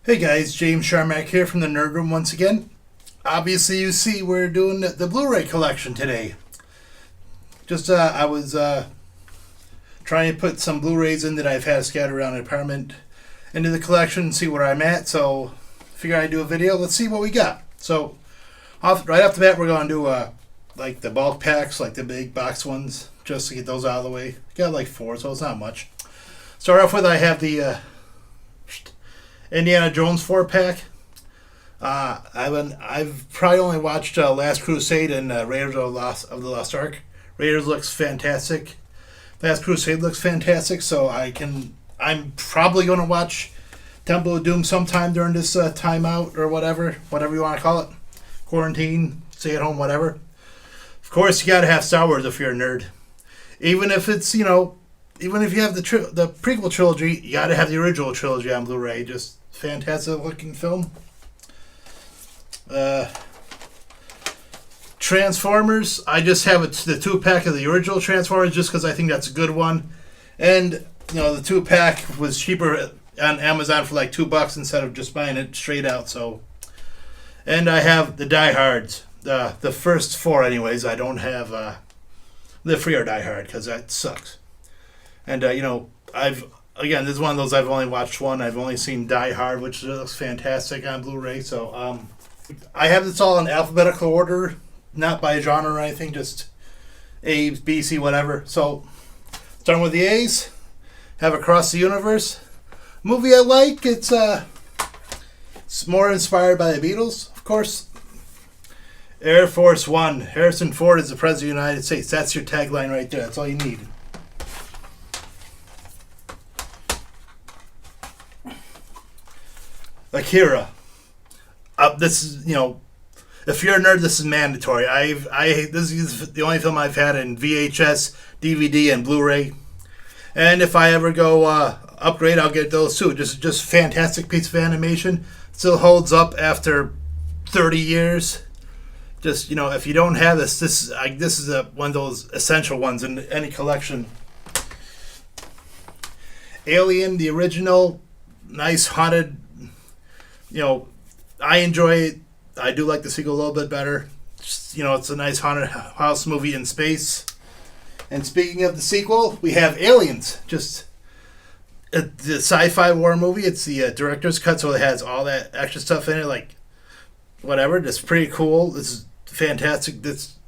Hey guys, James Sharmack here from the Nerd Room once again. Obviously, you see we're doing the Blu Ray Collection today. I was trying to put some Blu Rays in that I've had scattered around the apartment into the collection and see where I'm at. So, figure I'd do a video. Let's see what we got. So, right off the bat, we're going to do like the bulk packs, like the big box ones, just to get those out of the way. Got like 4, so it's not much. Start off with, I have the Indiana Jones 4-pack. I've probably only watched Last Crusade and Raiders of the Lost Ark. Raiders looks fantastic. Last Crusade looks fantastic. So I'm probably going to watch Temple of Doom sometime during this timeout or whatever you want to call it. Quarantine, stay at home, whatever. Of course, you got to have Star Wars if you're a nerd. Even if it's even if you have the prequel trilogy, you got to have the original trilogy on Blu-ray. Just fantastic looking film. Transformers, I just have the 2-pack of the original Transformers just because I think that's a good one. And, the 2-pack was cheaper on Amazon for like $2 instead of just buying it straight out. So, and I have the Die Hards, the first 4 anyways. I don't have the Free or Die Hard because that sucks. And, this is one of those I've only watched one. I've only seen Die Hard, which looks fantastic on Blu-ray. So, I have this all in alphabetical order, not by genre or anything, just A, B, C, whatever. So, starting with the A's, have Across the Universe. Movie I like, it's more inspired by the Beatles, of course. Air Force One, Harrison Ford is the President of the United States. That's your tagline right there. That's all you need. Akira. This is, if you're a nerd, this is mandatory. This is the only film I've had in VHS, DVD, and Blu-ray. And if I ever go upgrade, I'll get those too. Just fantastic piece of animation. Still holds up after 30 years. Just, if you don't have this is one of those essential ones in any collection. Alien, the original, nice haunted. I enjoy it. I do like the sequel a little bit better. Just, it's a nice haunted house movie in space. And speaking of the sequel, we have Aliens. Just the sci-fi war movie. It's the director's cut, so it has all that extra stuff in it, like whatever. It's pretty cool. This is fantastic. It's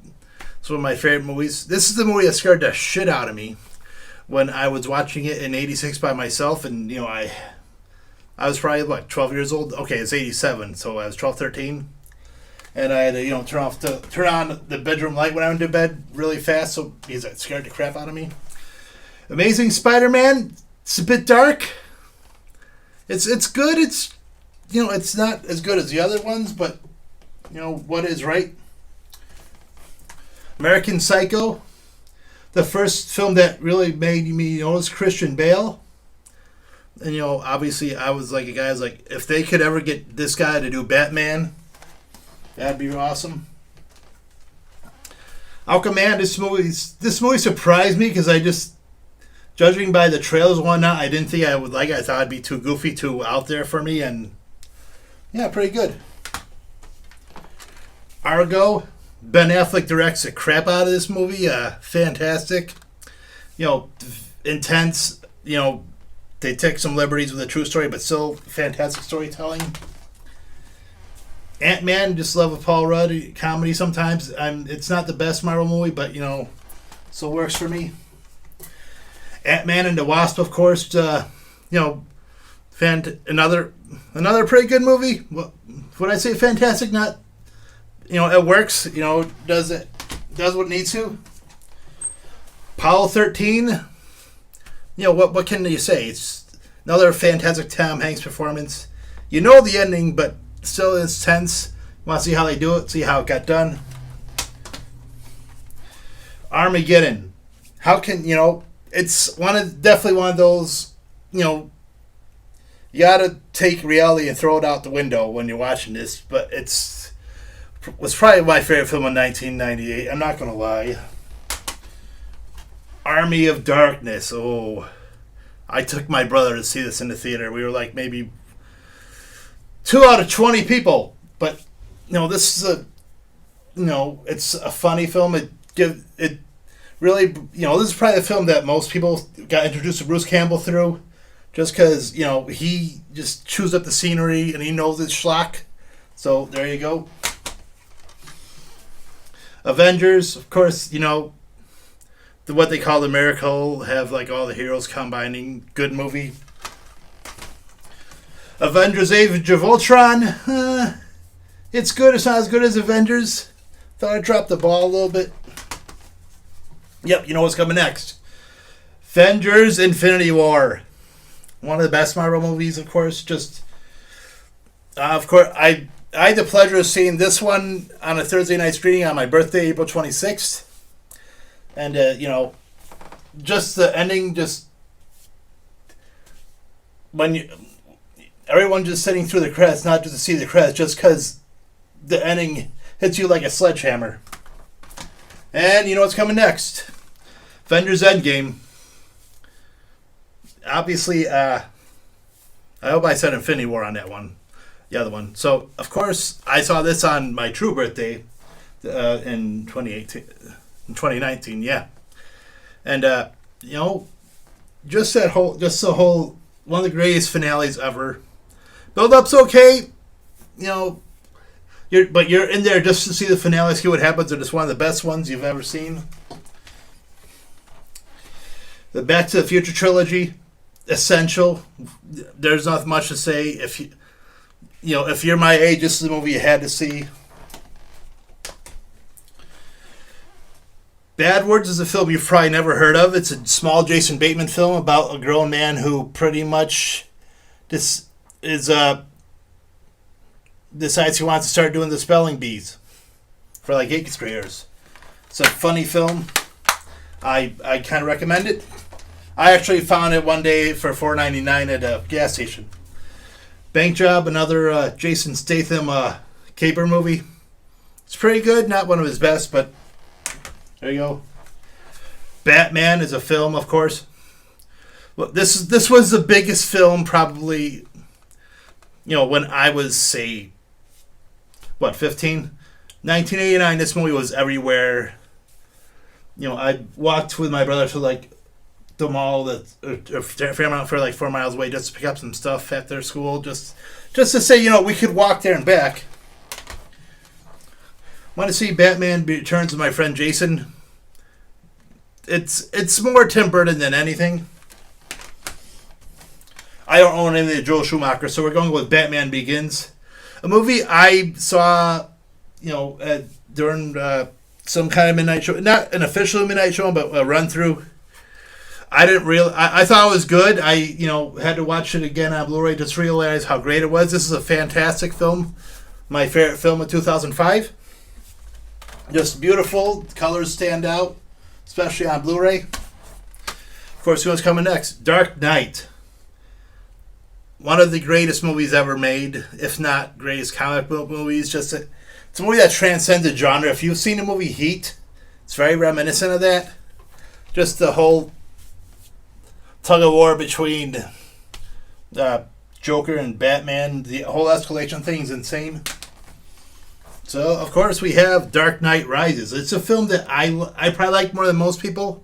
one of my favorite movies. This is the movie that scared the shit out of me when I was watching it in '86 by myself, and I was probably, 12 years old? Okay, it's 87, so I was 12, 13. And I had to, turn on the bedroom light when I went to bed really fast, because it scared the crap out of me. Amazing Spider-Man, it's a bit dark. It's good. It's, it's not as good as the other ones, but, what is right? American Psycho, the first film that really made me notice Christian Bale. And, obviously, I was like, if they could ever get this guy to do Batman, that'd be awesome. Aquaman, this movie surprised me because judging by the trailers and whatnot, I didn't think I would like it. I thought it'd be too goofy, too out there for me, and yeah, pretty good. Argo, Ben Affleck directs the crap out of this movie. Fantastic. Intense, they take some liberties with a true story, but still fantastic storytelling. Ant-Man, just love a Paul Rudd comedy sometimes. It's not the best Marvel movie, but, still works for me. Ant-Man and the Wasp, of course, another pretty good movie. Well, would I say fantastic? Not, it works, does what it needs to. Apollo 13, what can you say? It's another fantastic Tom Hanks performance. The ending, but still it's tense. Want to see how they do it, see how it got done. Armageddon. How can, it's definitely one of those, you gotta take reality and throw it out the window when you're watching this, but was probably my favorite film in 1998. I'm not going to lie. Army of Darkness. Oh, I took my brother to see this in the theater. We were like maybe 2 out of 20 people. But this is it's a funny film. It really, this is probably the film that most people got introduced to Bruce Campbell through, just because he just chews up the scenery and he knows it's schlock. So there you go. Avengers, of course, what they call the miracle, have like all the heroes combining. Good movie. Avengers Age of Ultron, it's good. It's not as good as Avengers. Thought I dropped the ball a little bit. Yep, you know what's coming next. Avengers Infinity War. One of the best Marvel movies, of course. I had the pleasure of seeing this one on a Thursday night screening on my birthday, April 26th. And, just the ending, everyone just sitting through the credits, not just to see the credits, just because the ending hits you like a sledgehammer. And you know what's coming next? Avengers Endgame. Obviously, I hope I said Infinity War on that one. The other one. So, of course, I saw this on my true birthday in 2019, yeah. And, just the whole, one of the greatest finales ever. Build-up's okay, but you're in there just to see the finale, see what happens, and it's one of the best ones you've ever seen. The Back to the Future trilogy, essential. There's not much to say. If you're my age, this is the movie you had to see. Bad Words is a film you've probably never heard of. It's a small Jason Bateman film about a grown man who pretty much decides he wants to start doing the spelling bees for like 8th graders. It's a funny film. I kind of recommend it. I actually found it one day for $4.99 at a gas station. Bank Job, another Jason Statham caper movie. It's pretty good. Not one of his best, but there you go. Batman is a film, of course. Well, this was the biggest film probably, when I was, say, 15? 1989, this movie was everywhere. I walked with my brother to, like, the mall Fairmount for, like, 4 miles away just to pick up some stuff at their school. Just to say, we could walk there and back. Want to see Batman Returns with my friend Jason. It's more Tim Burton than anything. I don't own any of Joel Schumacher, so we're going with Batman Begins. A movie I saw, during some kind of midnight show. Not an official midnight show, but a run-through. I thought it was good. I, had to watch it again on Blu Ray just to realize how great it was. This is a fantastic film. My favorite film of 2005. Just beautiful. Colors stand out, especially on Blu Ray. Of course, what's coming next? Dark Knight. One of the greatest movies ever made, if not greatest comic book movies. It's a movie that transcends the genre. If you've seen the movie Heat, it's very reminiscent of that. Just the whole tug of war between Joker and Batman. The whole escalation thing is insane. So, of course, we have Dark Knight Rises. It's a film that I probably like more than most people.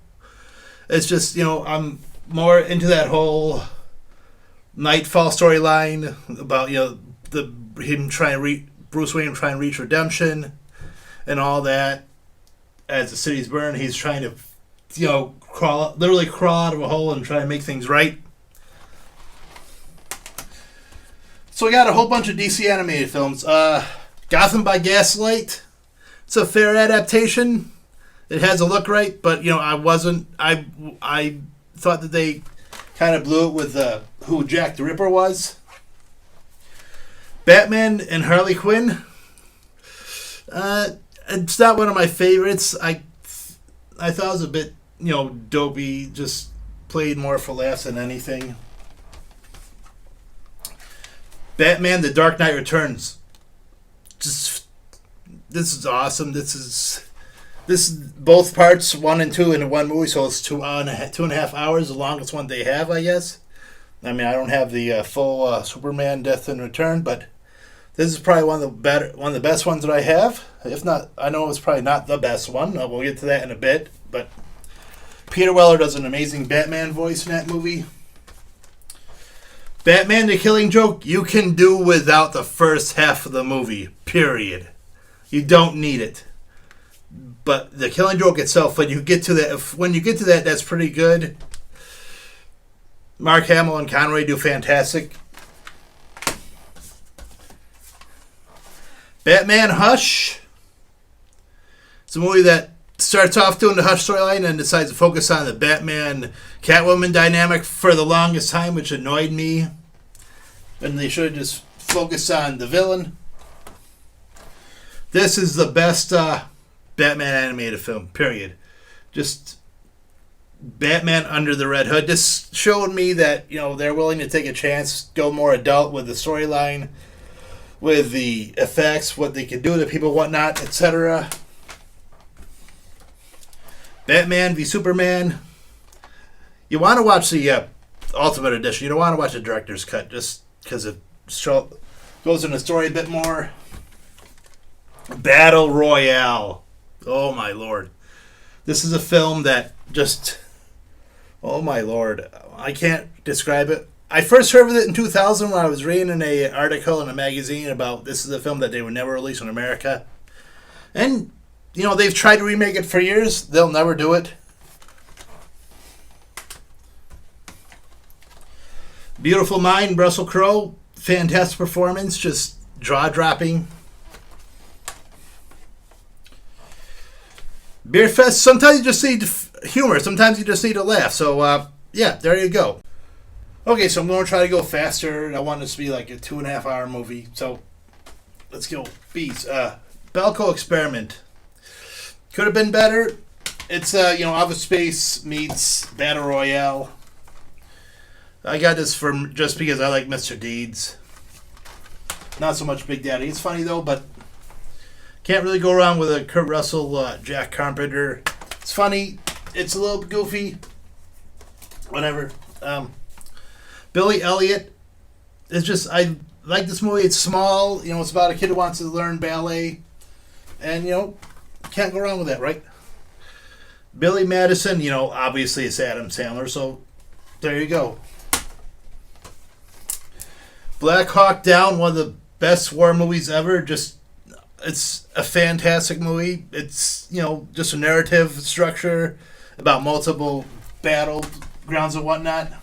It's just, I'm more into that whole Nightfall storyline about, Bruce Wayne trying to reach redemption and all that. As the city's burned, he's trying to, literally crawl out of a hole and try to make things right. So we got a whole bunch of DC animated films. Gotham by Gaslight. It's a fair adaptation. It has a look right, but I thought that they kind of blew it with who Jack the Ripper was. Batman and Harley Quinn. It's not one of my favorites. I thought it was a bit, dopey, just played more for laughs than anything. Batman: The Dark Knight Returns. This is awesome. This is both parts 1 and 2 in one movie, so it's 2.5 hours, the longest one they have, I guess. I mean, I don't have the full Superman Death and Return, but This is probably one of the best ones that I have. If not, I know it's probably not the best one. We'll get to that in a bit. But Peter Weller does an amazing Batman voice in that movie. Batman: The Killing Joke, you can do without the first half of the movie. Period. You don't need it. But The Killing Joke itself, when you get to that, that's pretty good. Mark Hamill and Conroy do fantastic. Batman Hush. It's a movie that starts off doing the Hush storyline and decides to focus on the Batman-Catwoman dynamic for the longest time, which annoyed me. And they should have just focused on the villain. This is the best Batman animated film, period. Just Batman under the Red Hood. This showed me that, they're willing to take a chance, go more adult with the storyline, with the effects, what they can do to people, whatnot, etc. Batman v Superman. You want to watch the Ultimate Edition. You don't want to watch the director's cut just because it goes into the story a bit more. Battle Royale. Oh my lord. This is a film that just... Oh my lord. I can't describe it. I first heard of it in 2000 when I was reading an article in a magazine about this is a film that they would never release in America. And, they've tried to remake it for years. They'll never do it. Beautiful Mind, Russell Crowe. Fantastic performance. Just jaw-dropping. Beer Fest. Sometimes you just need humor. Sometimes you just need to laugh. So, yeah, there you go. Okay, so I'm going to try to go faster. I want this to be like a 2.5 hour movie. So, let's go. Bees. Belko Experiment. Could have been better. It's, Office Space meets Battle Royale. I got this just because I like Mr. Deeds. Not so much Big Daddy. It's funny, though, but can't really go wrong with a Kurt Russell, Jack Carpenter. It's funny. It's a little goofy. Whatever. Billy Elliot is just... I like this movie. It's small. It's about a kid who wants to learn ballet. And, can't go wrong with that, right? Billy Madison, obviously it's Adam Sandler, so there you go. Black Hawk Down, one of the best war movies ever. It's a fantastic movie. It's, just a narrative structure about multiple battlegrounds and whatnot.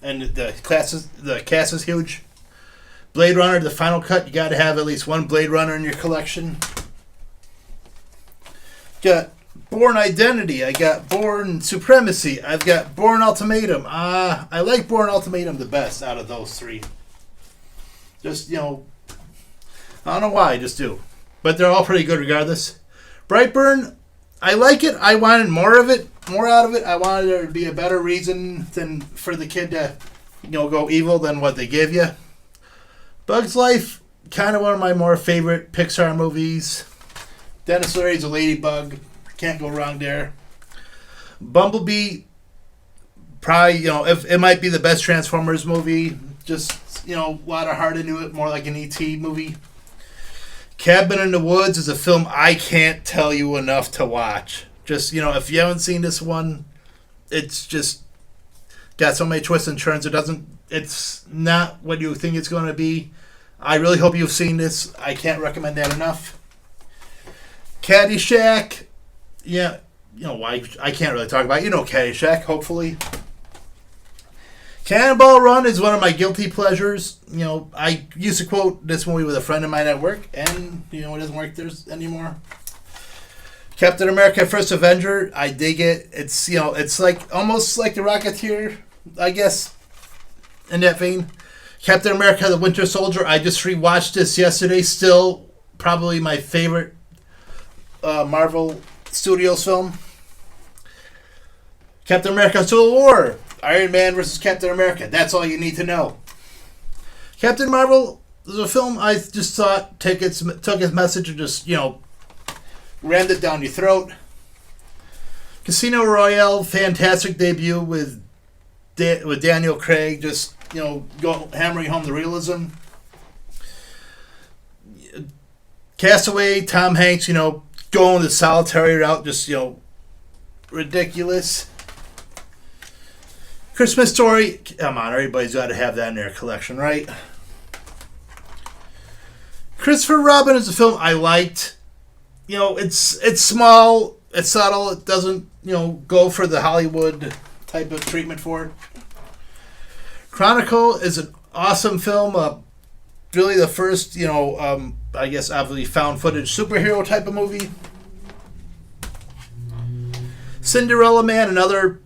And the cast is huge. Blade Runner, the final cut. You got to have at least one Blade Runner in your collection. Got Bourne Identity. I got Bourne Supremacy. I've got Bourne Ultimatum. I like Bourne Ultimatum the best out of those three. Just, I don't know why, I just do. But they're all pretty good regardless. Brightburn, I like it. I wanted more out of it. I wanted there to be a better reason than for the kid to, go evil than what they give you. Bug's Life, kind of one of my more favorite Pixar movies. Dennis Leary's a ladybug. Can't go wrong there. Bumblebee, probably, it might be the best Transformers movie. Just, a lot of heart into it, more like an E.T. movie. Cabin in the Woods is a film I can't tell you enough to watch. Just, if you haven't seen this one, it's just got so many twists and turns. It's not what you think it's going to be. I really hope you've seen this. I can't recommend that enough. Caddyshack, yeah, I can't really talk about it. Caddyshack, hopefully. Cannonball Run is one of my guilty pleasures. I used to quote this movie with a friend of mine at work, and, it doesn't work there anymore. Captain America First Avenger, I dig it. It's, it's like almost like The Rocketeer, I guess, in that vein. Captain America the Winter Soldier, I just rewatched this yesterday. Still probably my favorite Marvel Studios film. Captain America Civil War. Iron Man versus Captain America. That's all you need to know. Captain Marvel is a film I just thought took its message and just, rammed it down your throat. Casino Royale, fantastic debut with Daniel Craig, just, hammering home the realism. Castaway, Tom Hanks, going the solitary route, just, ridiculous. Christmas Story, come on, everybody's got to have that in their collection, right? Christopher Robin is a film I liked. It's small, it's subtle, it doesn't, go for the Hollywood type of treatment for it. Chronicle is an awesome film, really the first, I guess obviously found footage superhero type of movie. Cinderella Man, another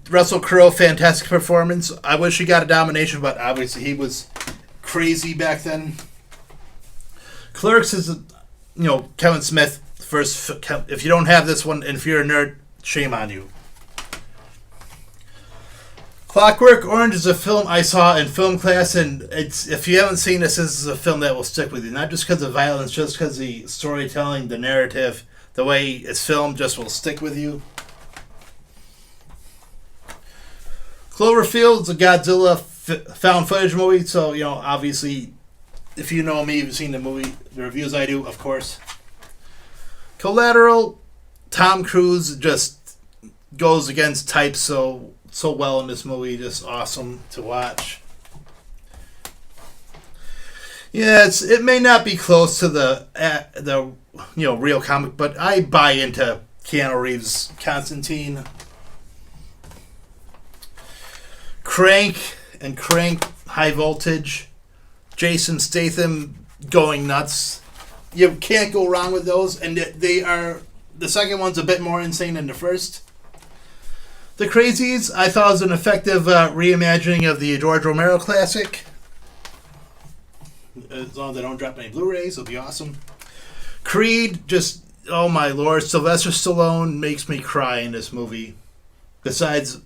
Russell Crowe fantastic performance. I wish he got a nomination, but obviously he was crazy back then. Clerks is, Kevin Smith first. If you don't have this one, and if you're a nerd, shame on you. Clockwork Orange is a film I saw in film class, and if you haven't seen this is a film that will stick with you. Not just because of violence, just because the storytelling, the narrative, the way it's filmed just will stick with you. Cloverfield is a Godzilla found footage movie, so, obviously, if you know me, you've seen the movie, the reviews I do, of course. Collateral, Tom Cruise just goes against type so well in this movie, just awesome to watch. Yeah, it may not be close to the real comic, but I buy into Keanu Reeves' Constantine. Crank High Voltage, Jason Statham going nuts. You can't go wrong with those, and the second one's a bit more insane than the first. The Crazies, I thought was an effective reimagining of the George Romero classic. As long as I don't drop any Blu Rays, it'll be awesome. Creed, just, oh my lord, Sylvester Stallone makes me cry in this movie. Besides,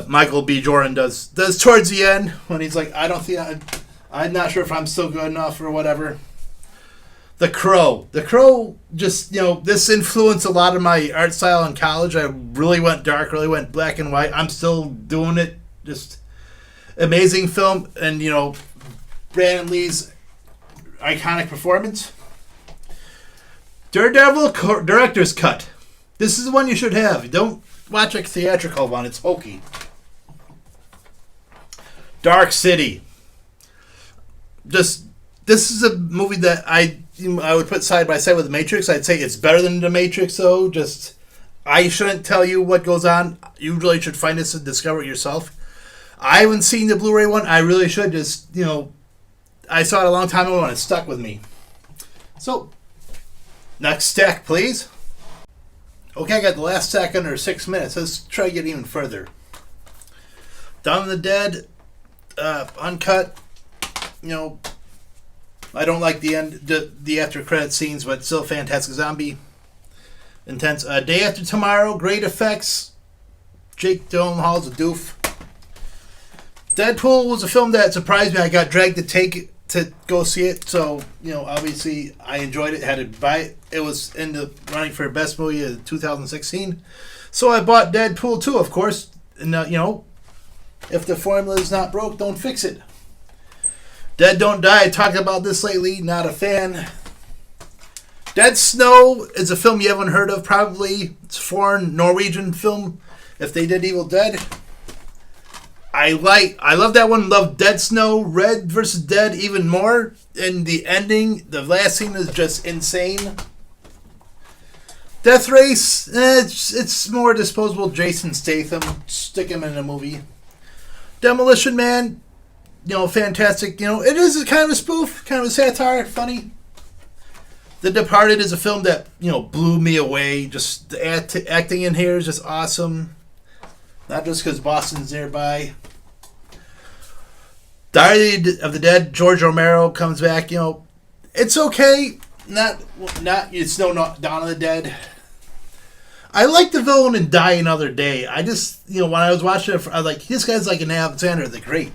Michael B. Jordan does towards the end when he's like, I'm not sure if I'm still good enough or whatever. The Crow just, this influenced a lot of my art style in college. I really went dark, really went black and white. I'm still doing it. Just amazing film. And, Brandon Lee's iconic performance. Daredevil Director's Cut. This is the one you should have. Don't watch a theatrical one. It's hokey. Dark City. This is a movie that I would put side by side with The Matrix. I'd say it's better than The Matrix, though. Just, I shouldn't tell you what goes on. You really should find this and discover it yourself. I haven't seen the Blu-ray one. I really should. Just, I saw it a long time ago and it stuck with me. So, next stack, please. Okay, I got the last stack under 6 minutes. Let's try to get even further. Dawn of the Dead, uncut. I don't like the end, the after credit scenes, but still fantastic zombie. Intense. Day After Tomorrow, great effects. Jake Gyllenhaal's a doof. Deadpool was a film that surprised me. I got dragged to go see it, so obviously I enjoyed it. Had to buy it. It was in the running for best movie of 2016, so I bought Deadpool 2, of course. And if the formula is not broke, don't fix it. Dead Don't Die. I talked about this lately. Not a fan. Dead Snow is a film you haven't heard of. Probably it's a foreign Norwegian film. If they did Evil Dead, I love that one. Love Dead Snow. Red versus Dead even more. And the ending, the last scene is just insane. Death Race. It's more disposable. Jason Statham. Stick him in a movie. Demolition Man. Fantastic. It is kind of a spoof, kind of a satire, funny. The Departed is a film that, blew me away. Just the acting in here is just awesome. Not just because Boston's nearby. Diary of the Dead, George Romero comes back. It's okay. It's no Dawn of the Dead. I like the villain in Die Another Day. I just, when I was watching it, I was like, this guy's like an Alexander the Great.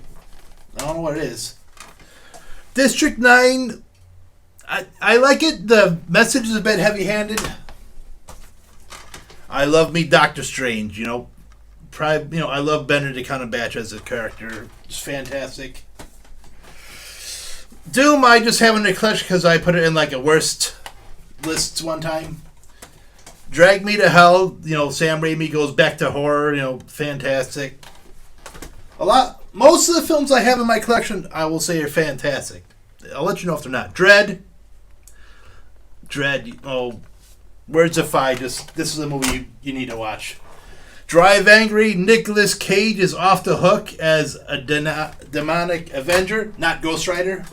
I don't know what it is. District 9, I like it. The message is a bit heavy-handed. I love me Doctor Strange, I love Benedict Cumberbatch as a character. It's fantastic. Doom, I just have in the collection because I put it in like a worst list one time. Drag Me to Hell, Sam Raimi goes back to horror, fantastic. Most of the films I have in my collection, I will say are fantastic. I'll let you know if they're not. Dread, Words of Fire, this is a movie you need to watch. Drive Angry, Nicolas Cage is off the hook as a demonic avenger, not Ghost Rider.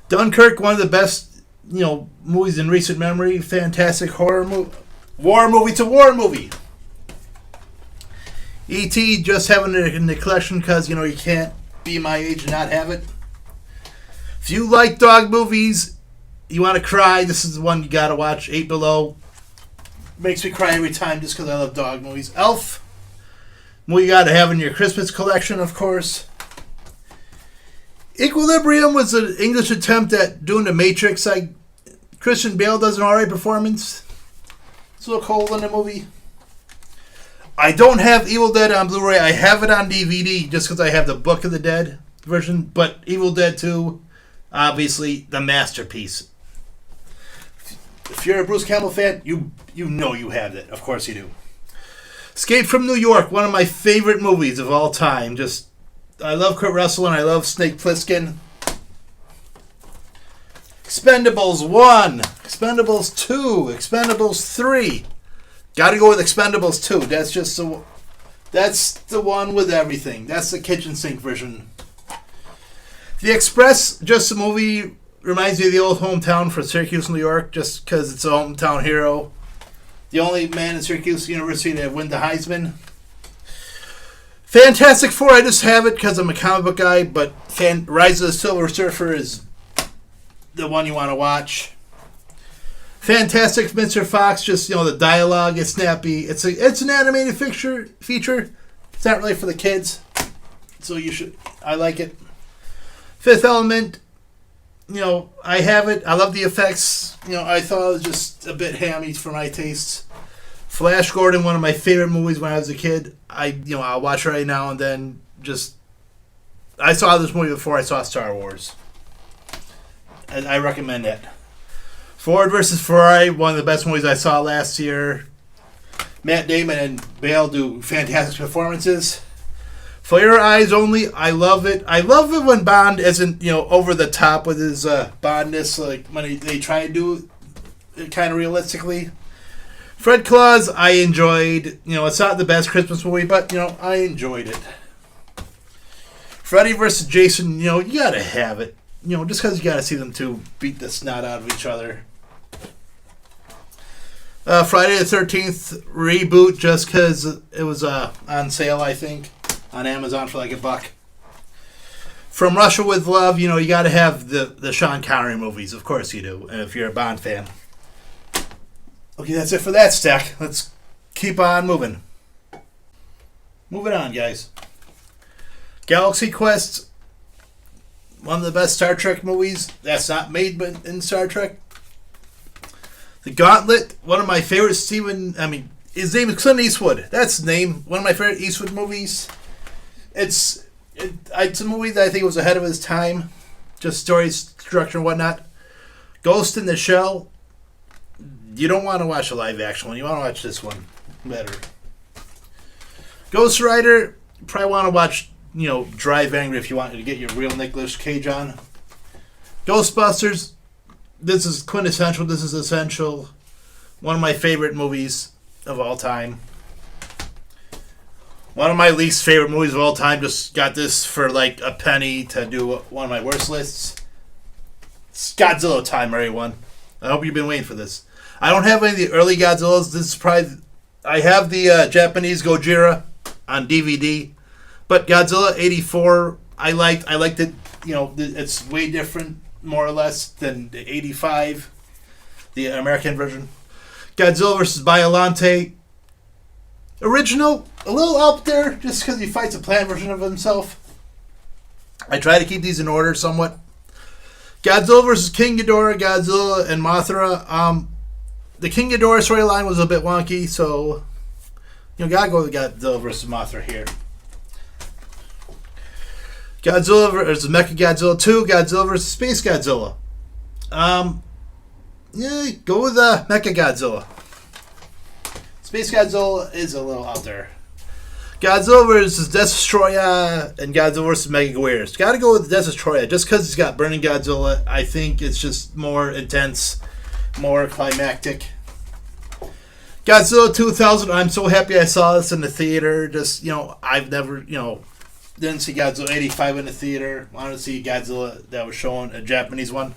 Dunkirk, one of the best, movies in recent memory. Fantastic horror movie. War movie to war movie. E.T. just having it in the collection because, you can't be my age and not have it. If you like dog movies, you want to cry, this is the one you got to watch. 8 Below. Makes me cry every time just because I love dog movies. Elf. Movie you got to have in your Christmas collection, of course. Equilibrium was an English attempt at doing The Matrix. Christian Bale does an alright performance. It's a little cold in the movie. I don't have Evil Dead on Blu-ray. I have it on DVD just because I have the Book of the Dead version. But Evil Dead 2, obviously, the masterpiece. If you're a Bruce Campbell fan, you know you have it. Of course you do. Escape from New York, one of my favorite movies of all time. I love Kurt Russell and I love Snake Plissken. Expendables 1, Expendables 2, Expendables 3. Gotta go with Expendables 2. That's the one with everything. That's the kitchen sink version. The Express, just a movie, reminds me of the old hometown for Syracuse, New York, just because it's a hometown hero. The only man in Syracuse University to win the Heisman. Fantastic Four, I just have it because I'm a comic book guy, but Rise of the Silver Surfer is the one you want to watch. Fantastic Mr. Fox, just, the dialogue is snappy. It's an animated feature. It's not really for the kids, so I like it. Fifth Element, I have it. I love the effects. I thought it was just a bit hammy for my tastes. Flash Gordon, one of my favorite movies when I was a kid. I'll watch it right now and then. I saw this movie before I saw Star Wars. I recommend it. Ford versus Ferrari, one of the best movies I saw last year. Matt Damon and Bale do fantastic performances. For Your Eyes Only, I love it. I love it when Bond isn't, over the top with his Bondness, like when they try to do it kind of realistically. Fred Claus, I enjoyed. It's not the best Christmas movie, but, I enjoyed it. Freddy versus Jason, you gotta have it. Just because you gotta see them two beat the snot out of each other. Friday the 13th reboot, just because it was on sale, I think, on Amazon for like $1. From Russia with Love, you gotta have the Sean Connery movies. Of course you do, if you're a Bond fan. Okay, that's it for that stack. Let's keep on moving. Moving on, guys. Galaxy Quest, one of the best Star Trek movies that's not made in Star Trek. The Gauntlet, one of my favorite his name is Clint Eastwood. That's his name. One of my favorite Eastwood movies. It's a movie that I think was ahead of his time. Just story structure and whatnot. Ghost in the Shell. You don't want to watch a live action one. You want to watch this one better. Ghost Rider. You probably want to watch, Drive Angry if you want to get your real Nicolas Cage on. Ghostbusters. This is quintessential. This is essential. One of my favorite movies of all time. One of my least favorite movies of all time. Just got this for like a penny to do one of my worst lists. It's Godzilla time, everyone. I hope you've been waiting for this. I don't have any of the early Godzillas. This is probably... I have the Japanese Gojira on DVD. But Godzilla 84, I liked it. It's way different, more or less, than the 85, the American version. Godzilla vs. Biollante. Original, a little out there, just because he fights a plant version of himself. I try to keep these in order somewhat. Godzilla vs. King Ghidorah, Godzilla and Mothra. The King Ghidorah storyline was a bit wonky, so gotta go with Godzilla vs. Mothra here. Godzilla vs. Mechagodzilla 2, Godzilla vs. Space Godzilla. Yeah, go with Mechagodzilla. Space Godzilla is a little out there. Godzilla vs. Destroyer and Godzilla vs. Megaguirus. Gotta go with Destroyer just because he's got Burning Godzilla. I think it's just more intense, more climactic. Godzilla 2000. I'm so happy I saw this in the theater. Just, I've never, didn't see Godzilla 85 in the theater. Wanted to see Godzilla that was shown, a Japanese one.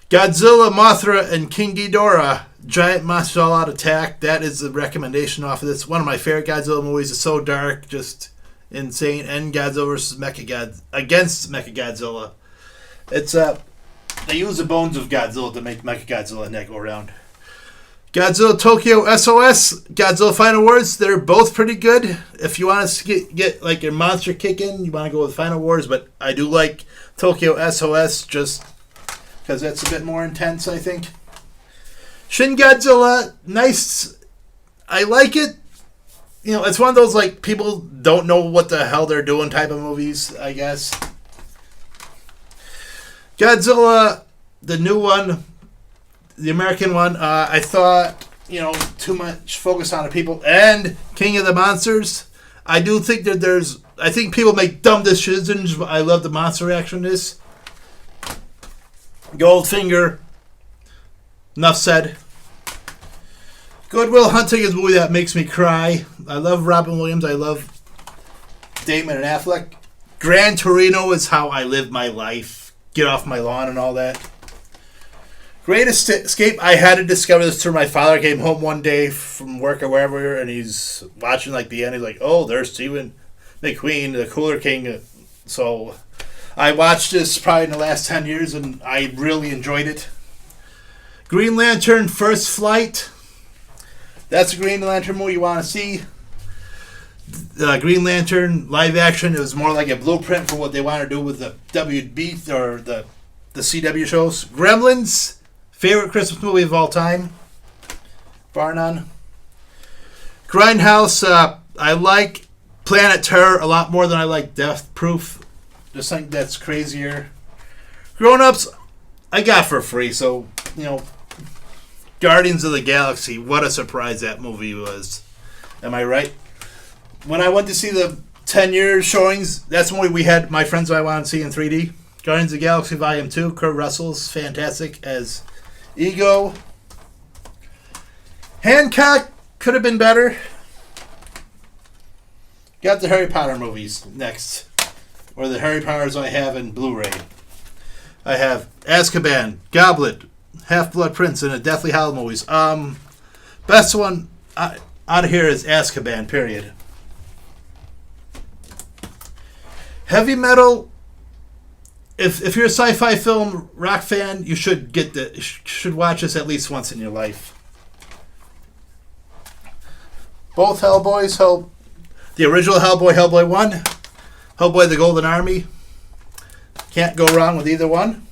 Godzilla, Mothra, and King Ghidorah. Giant monsters all out attack. That is the recommendation off of this. One of my favorite Godzilla movies. It's so dark, just insane. And Godzilla versus against Mechagodzilla. It's they use the bones of Godzilla to make Mechagodzilla and that go around. Godzilla Tokyo SOS, Godzilla Final Wars. They're both pretty good. If you want to get like your monster kick in, you want to go with Final Wars. But I do like Tokyo SOS just because that's a bit more intense, I think. Shin Godzilla, nice. I like it. It's one of those like people don't know what the hell they're doing type of movies, I guess. Godzilla, the new one, the American one, I thought, too much focus on the people. And King of the Monsters, I do think that I think people make dumb decisions, but I love the monster reaction to this. Goldfinger, enough said. Good Will Hunting is a movie that makes me cry. I love Robin Williams. I love Damon and Affleck. Gran Torino is how I live my life. Get off my lawn and all that. Greatest Escape, I had to discover this through my father. Came home one day from work or wherever, and he's watching like the end. He's like, oh, there's Stephen McQueen, the Cooler King. So I watched this probably in the last 10 years, and I really enjoyed it. Green Lantern First Flight. That's a Green Lantern movie you want to see. Green Lantern live action. It was more like a blueprint for what they want to do with the WB or the CW shows. Gremlins, favorite Christmas movie of all time, bar none. Grindhouse. I like Planet Terror a lot more than I like Death Proof. Just think that's crazier. Grown Ups, I got for free, so Guardians of the Galaxy, what a surprise that movie was. Am I right? When I went to see the 10-year showings, that's the movie we had my friends I wanted to see in 3D. Guardians of the Galaxy Volume 2. Kurt Russell's fantastic as Ego. Hancock could have been better. Got the Harry Potter movies next. Or the Harry Potters I have in Blu-ray. I have Azkaban, Goblet, Half-Blood Prince, and the Deathly Hallows movies. Best one out of here is Azkaban, period. Heavy metal. If you're a sci-fi film rock fan, you should should watch this at least once in your life. Both Hellboys, the original Hellboy, Hellboy 1, Hellboy the Golden Army. Can't go wrong with either one.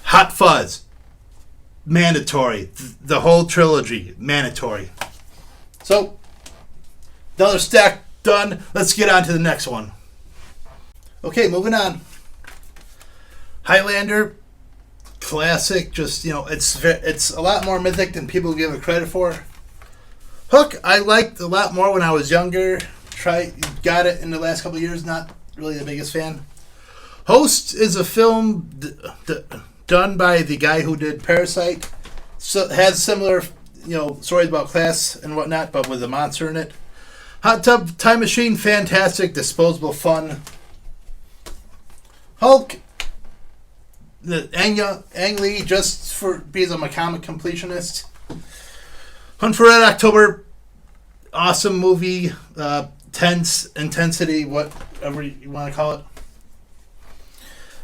Hot Fuzz, mandatory. The whole trilogy, mandatory. So, another stack done. Let's get on to the next one. Okay, moving on. Highlander, classic. Just it's a lot more mythic than people give it credit for. Hook, I liked a lot more when I was younger. Got it in the last couple of years. Not really the biggest fan. Host is a film done by the guy who did Parasite. So has similar, stories about class and whatnot, but with a monster in it. Hot Tub Time Machine, fantastic, disposable fun. Hulk, the Ang Lee, just because I'm a comic completionist. Hunt for Red October, awesome movie, tense, intensity, whatever you want to call it.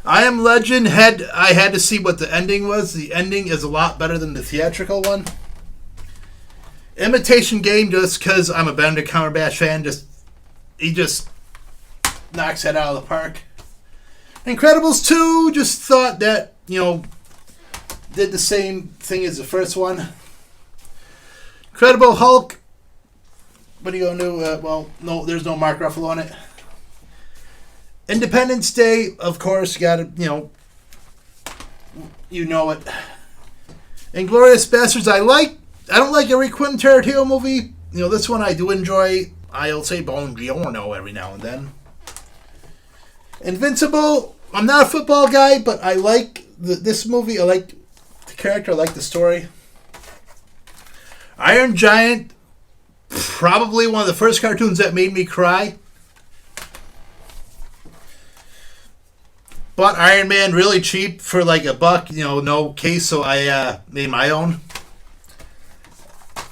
I Am Legend, I had to see what the ending was. The ending is a lot better than the theatrical one. Imitation Game, just because I'm a Benedict Cumberbatch fan, he just knocks it out of the park. Incredibles 2, just thought that, did the same thing as the first one. Incredible Hulk, What are you gonna do? Well, no, there's no Mark Ruffalo on it. Independence Day, of course, you gotta, you know it. Inglourious Bastards, I don't like every Quentin Tarantino movie. This one I do enjoy. I'll say Bon Giorno every now and then. Invincible, I'm not a football guy, but I like this movie. I like the character. I like the story. Iron Giant, probably one of the first cartoons that made me cry. Bought Iron Man really cheap for like $1, no case, so I made my own.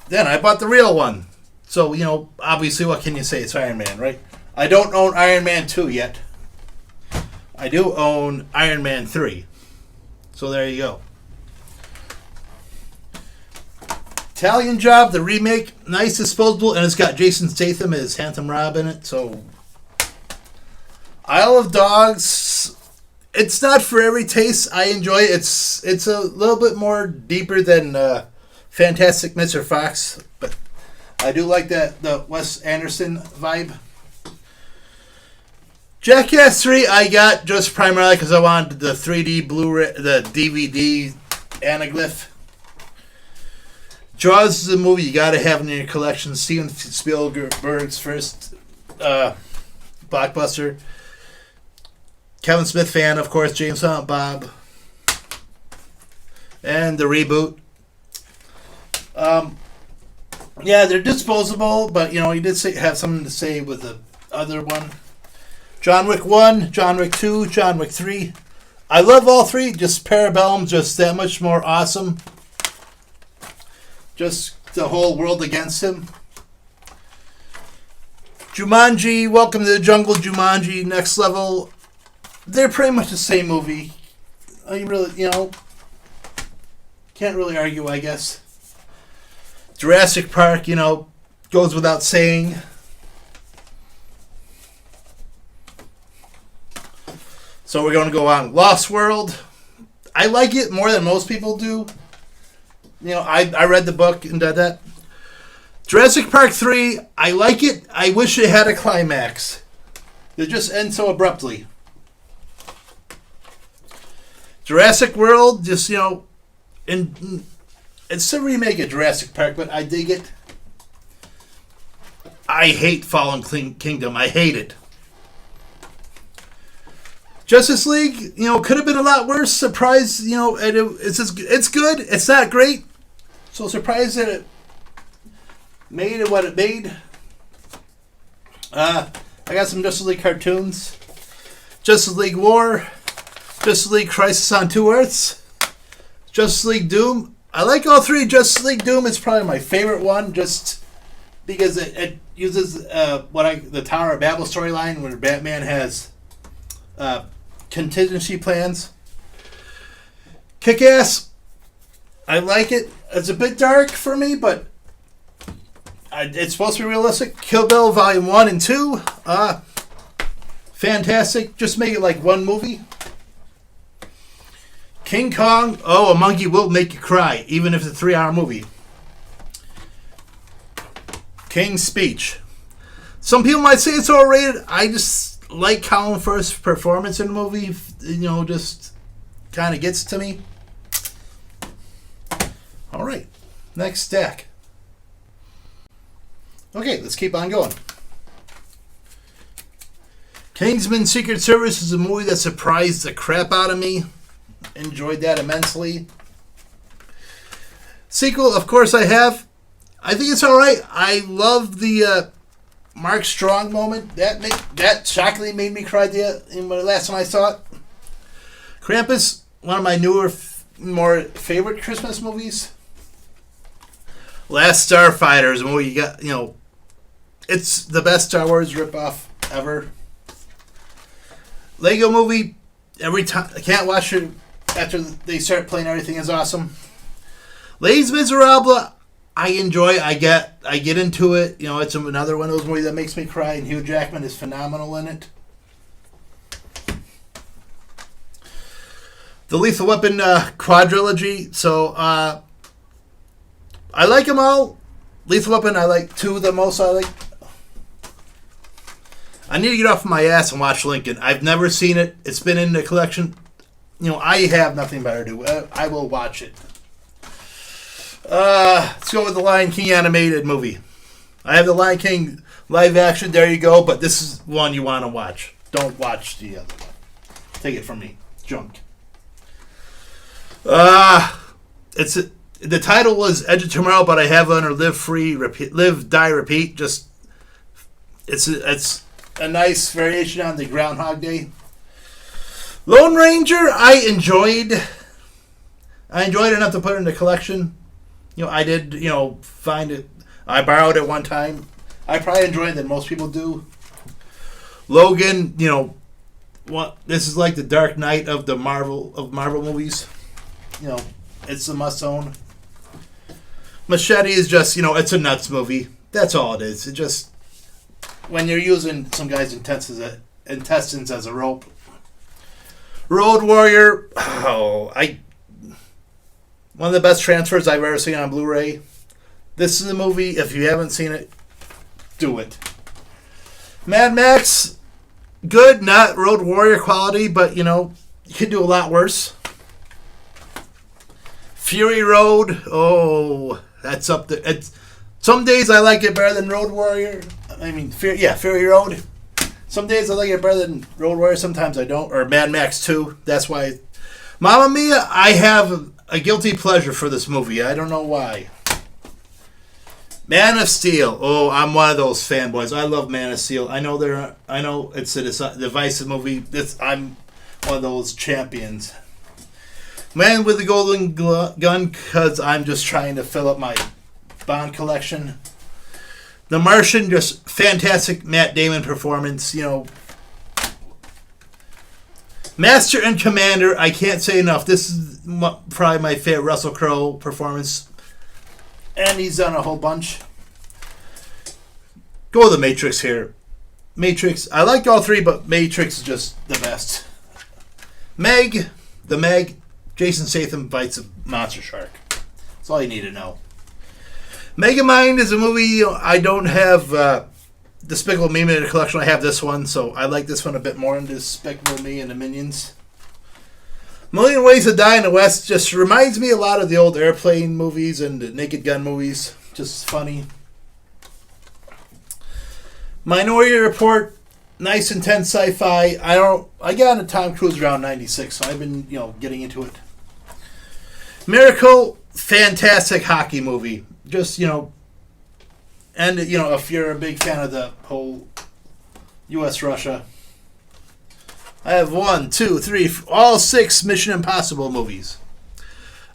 Then I bought the real one. So, obviously, what can you say? It's Iron Man, right? I don't own Iron Man 2 yet. I do own Iron Man 3. So there you go. Italian Job, the remake, nice, disposable, and it's got Jason Statham as Phantom Rob in it. So, Isle of Dogs, it's not for every taste. I enjoy it. It's a little bit more deeper than Fantastic Mr. Fox, but I do like the Wes Anderson vibe. Jackass 3 I got just primarily because I wanted the 3D Blu-ray, the DVD anaglyph. Jaws is a movie you got to have in your collection. Steven Spielberg's first blockbuster. Kevin Smith fan, of course, James Silent Bob. And the reboot. Yeah, they're disposable, but, you did have something to say with the other one. John Wick 1, John Wick 2, John Wick 3. I love all three. Just Parabellum, just that much more awesome. Just the whole world against him. Jumanji, Welcome to the Jungle, Jumanji, Next Level. They're pretty much the same movie. I really, can't really argue, I guess. Jurassic Park, goes without saying. So we're going to go on. Lost World. I like it more than most people do. I read the book and did that. Jurassic Park 3, I like it. I wish it had a climax. It just ends so abruptly. Jurassic World, just, it's a remake of Jurassic Park, but I dig it. I hate Fallen Kingdom. I hate it. Justice League, could have been a lot worse. Surprised, it's good. It's not great. So surprised that it made what it made. I got some Justice League cartoons. Justice League War. Justice League Crisis on Two Earths. Justice League Doom. I like all three. Justice League Doom is probably my favorite one, just because it uses the Tower of Babel storyline where Batman has contingency plans. Kick-Ass, I like it. It's a bit dark for me, but it's supposed to be realistic. Kill Bill Volume 1 and 2, fantastic. Just make it like one movie. King Kong, a monkey will make you cry, even if it's a 3-hour movie. King's Speech. Some people might say it's overrated. I just like Colin Firth's performance in the movie. Just kind of gets to me. All right, next stack. Okay, let's keep on going. Kingsman Secret Service is a movie that surprised the crap out of me. Enjoyed that immensely. Sequel, of course, I have. I think it's all right. I love the Mark Strong moment. That shockingly made me cry the last time I saw it. Krampus, one of my newer, more favorite Christmas movies. Last Starfighter is a movie you got. It's the best Star Wars ripoff ever. Lego Movie. Every time I can't watch it after they start playing. Everything is awesome. Les Miserables, I enjoy. I get into it. It's another one of those movies that makes me cry. And Hugh Jackman is phenomenal in it. The Lethal Weapon quadrilogy. So I like them all. Lethal Weapon, I like 2 the most. I need to get off my ass and watch Lincoln. I've never seen it. It's been in the collection. I have nothing better to do. I will watch it. Let's go with the Lion King animated movie. I have the Lion King live action. There you go. But this is one you want to watch. Don't watch the other one. Take it from me. Junk. The title was Edge of Tomorrow, but I have under Live Free, Repeat, Live, Die, Repeat. Just it's a nice variation on the Groundhog Day. Lone Ranger, I enjoyed enough to put in the collection. I did, find it. I borrowed it one time. I probably enjoyed it than most people do. Logan, this is like the Dark Knight of the Marvel movies. It's a must own. Machete is just, it's a nuts movie. That's all it is. It just, when you're using some guy's intestines as a rope. Road Warrior, one of the best transfers I've ever seen on Blu Ray. This is a movie, if you haven't seen it, do it. Mad Max, good, not Road Warrior quality, but you could do a lot worse. Fury Road, that's up there. Some days I like it better than Road Warrior. Fury Road. Some days I like it better than Road Warrior. Sometimes I don't. Or Mad Max 2. That's why. Mamma Mia, I have a guilty pleasure for this movie. I don't know why. Man of Steel. I'm one of those fanboys. I love Man of Steel. I know it's a divisive movie. I'm one of those champions. Man with the Golden Gun, because I'm just trying to fill up my Bond collection. The Martian, just fantastic Matt Damon performance. Master and Commander, I can't say enough. This is probably my favorite Russell Crowe performance. And he's done a whole bunch. Go with the Matrix here. Matrix, I liked all 3, but Matrix is just the best. Meg, Jason Statham fights a monster shark. That's all you need to know. Megamind is a movie I don't have Despicable Me in the collection. I have this one, so I like this one a bit more than Despicable Me and the Minions. Million Ways to Die in the West just reminds me a lot of the old Airplane movies and the Naked Gun movies. Just funny. Minority Report, nice intense sci-fi. I got into Tom Cruise around 96, so I've been getting into it. Miracle, fantastic hockey movie. Just, and, if you're a big fan of the whole U.S.-Russia. I have 1, 2, 3, all 6 Mission Impossible movies.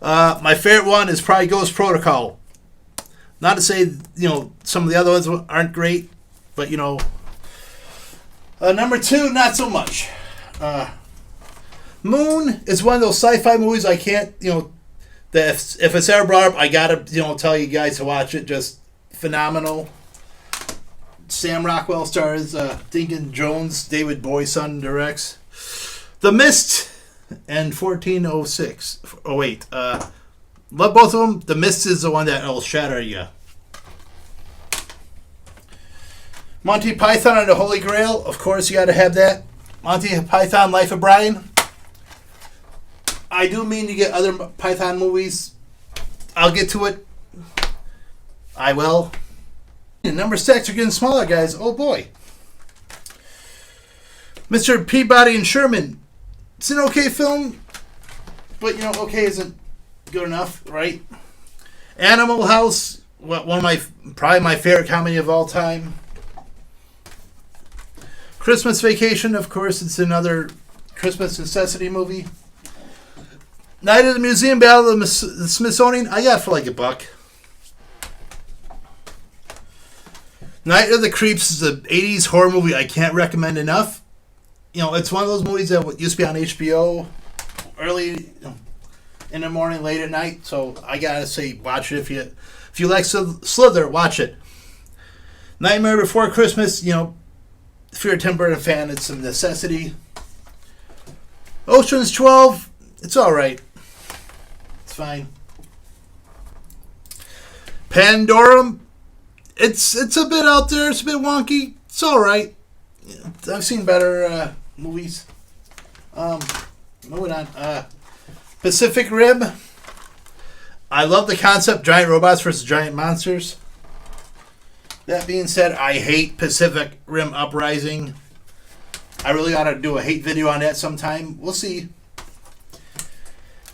My favorite one is probably Ghost Protocol. Not to say, some of the other ones aren't great, but, number 2, not so much. Moon is one of those sci-fi movies I can't, that if it's ever brought up, I gotta, tell you guys to watch it. Just phenomenal. Sam Rockwell stars, Deacon Jones, David Boy's son directs. The Mist and 1406. Oh, wait. Love both of them. The Mist is the one that will shatter you. Monty Python and the Holy Grail. Of course, you got to have that. Monty Python, Life of Brian. I do mean to get other Python movies. I'll get to it. I will. The number stacks are getting smaller, guys. Oh, boy. Mr. Peabody and Sherman. It's an okay film, but, okay isn't good enough, right? Animal House, probably my favorite comedy of all time. Christmas Vacation, of course, it's another Christmas necessity movie. Night of the Museum, Battle of the Smithsonian, I got it for like $1. Night of the Creeps is an 80s horror movie I can't recommend enough. It's one of those movies that used to be on HBO early in the morning, late at night. So I gotta say, watch it if you like Slither, watch it. Nightmare Before Christmas, if you're a Tim Burton fan, it's a necessity. Ocean's 12, it's all right. It's fine. Pandorum, It's a bit out there. It's a bit wonky. It's all right. I've seen better movies. Moving on. Pacific Rim. I love the concept: giant robots versus giant monsters. That being said, I hate Pacific Rim Uprising. I really ought to do a hate video on that sometime. We'll see.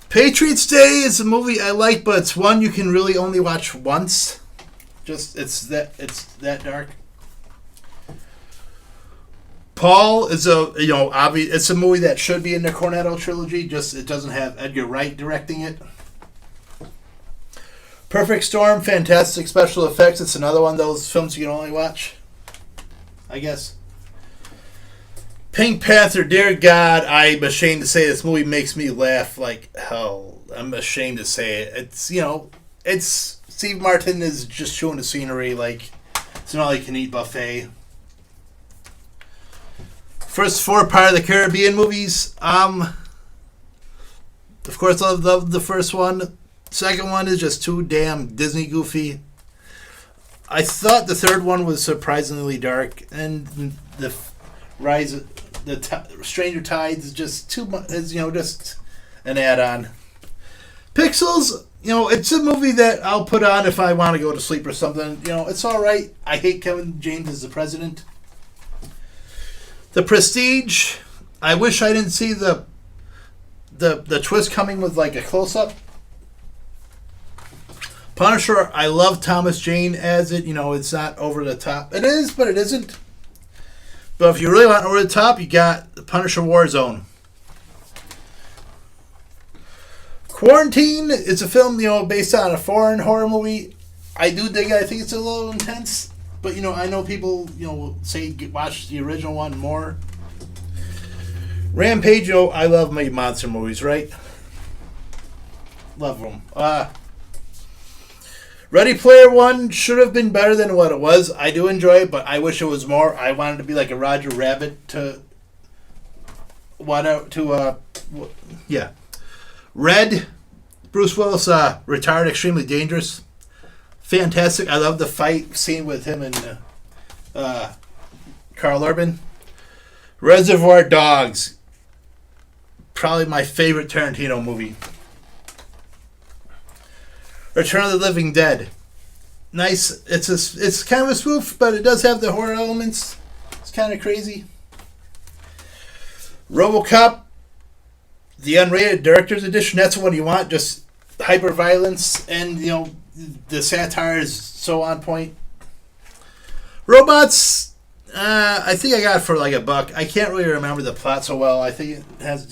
Patriots Day is a movie I like, but it's one you can really only watch once. Just it's that dark. Paul is obvious. It's a movie that should be in the Cornetto trilogy. Just it doesn't have Edgar Wright directing it. Perfect Storm, fantastic special effects. It's another one of those films you can only watch, I guess. Pink Panther, dear God, I'm ashamed to say this movie makes me laugh like hell. I'm ashamed to say it. It's Steve Martin is just showing the scenery like it's an all-you-can-eat buffet. First four Pirates of the Caribbean movies. Of course, I love the first one. Second one is just too damn Disney goofy. I thought the third one was surprisingly dark, and the rise, Stranger Tides is just too much. Is just an add-on. Pixels, it's a movie that I'll put on if I want to go to sleep or something. It's all right. I hate Kevin James as the president. The Prestige. I wish I didn't see the twist coming with like a close-up. Punisher, I love Thomas Jane as it. It's not over the top. It is, but it isn't. But if you really want over the top, you got the Punisher Warzone. Quarantine is a film, based on a foreign horror movie. I do dig it. I think it's a little intense. But, I know people, will say watch the original one more. Rampage, I love my monster movies, right? Love them. Ready Player One should have been better than what it was. I do enjoy it, but I wish it was more. I wanted to be like a Roger Rabbit Red, Bruce Willis, retired extremely dangerous. Fantastic. I love the fight scene with him and Carl Urban. Reservoir Dogs. Probably my favorite Tarantino movie. Return of the Living Dead. Nice. It's kind of a spoof, but it does have the horror elements. It's kind of crazy. RoboCop, the unrated director's edition. That's what you want. Just hyper violence, and the satire is so on point. Robots. I think I got it for like $1. I can't really remember the plot so well. I think it has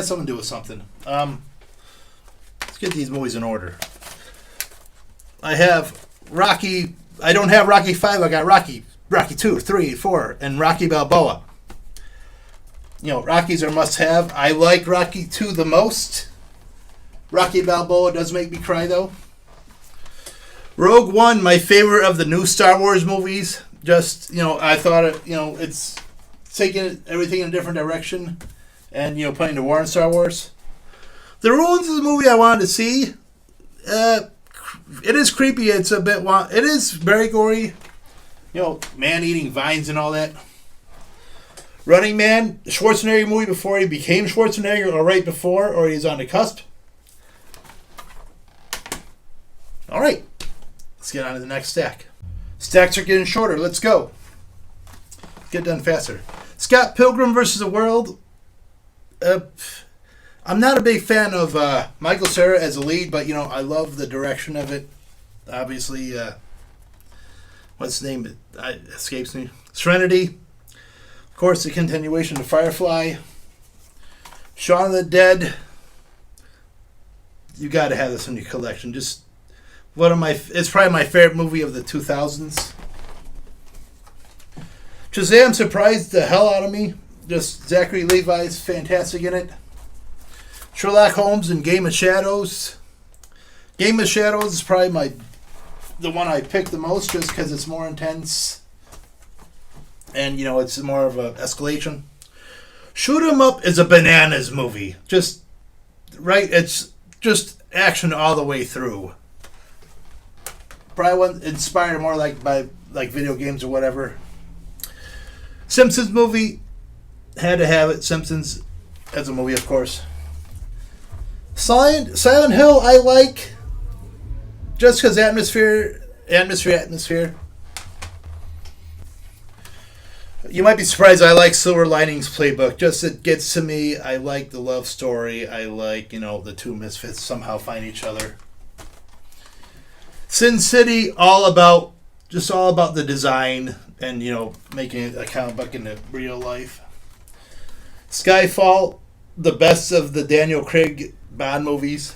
something to do with something. Let's get these movies in order. I have Rocky. I don't have Rocky 5. I got Rocky 2, 3, 4, and Rocky Balboa. Rockies are must-have. I like Rocky 2 the most. Rocky Balboa does make me cry, though. Rogue One, my favorite of the new Star Wars movies. Just, I thought it's taking everything in a different direction and, putting the war in Star Wars. The Ruins is a movie I wanted to see. It is creepy. It is very gory. Man-eating vines and all that. Running Man, Schwarzenegger movie before he became Schwarzenegger, or right before, or he's on the cusp. All right. Let's get on to the next stack. Stacks are getting shorter. Let's go. Get done faster. Scott Pilgrim vs. the World. I'm not a big fan of Michael Cera as a lead, but, I love the direction of it. Obviously, what's the name? It escapes me. Serenity. Of course, the continuation of Firefly. Shaun of the Dead. You got to have this in your collection. Just it's probably my favorite movie of the 2000s. Shazam surprised the hell out of me. Just Zachary Levi's fantastic in it. Sherlock Holmes and Game of Shadows. Game of Shadows is probably the one I picked the most just because it's more intense. And, it's more of an escalation. Shoot 'em Up is a bananas movie. Just, right? It's just action all the way through. Probably one inspired more like by like video games or whatever. Simpsons movie, had to have it. Simpsons as a movie, of course. Silent Hill, I like, just because atmosphere. You might be surprised. I like Silver Linings Playbook. Just it gets to me. I like the love story. I like the two misfits somehow find each other. Sin City, all about the design and making a comic book into real life. Skyfall, the best of the Daniel Craig Bond movies.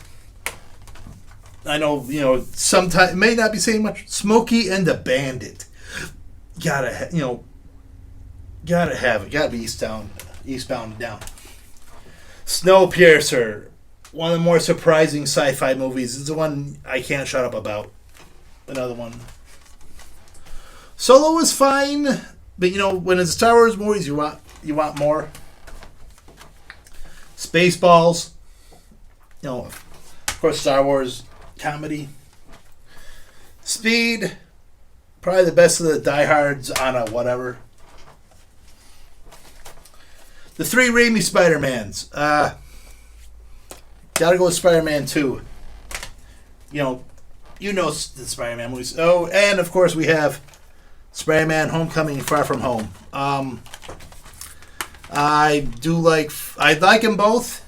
I know sometimes it may not be saying much. Smokey and the Bandit, gotta have it. Gotta be eastbound and down. Snowpiercer, one of the more surprising sci-fi movies. It's the one I can't shut up about. Another one. Solo was fine, but when it's Star Wars movies, you want more. Spaceballs, of course, Star Wars comedy. Speed, probably the best of the diehards on a whatever. The three Raimi Spider-Mans. Gotta go with Spider-Man 2. The Spider-Man movies. Oh, and of course we have Spider-Man Homecoming, Far From Home. I like them both.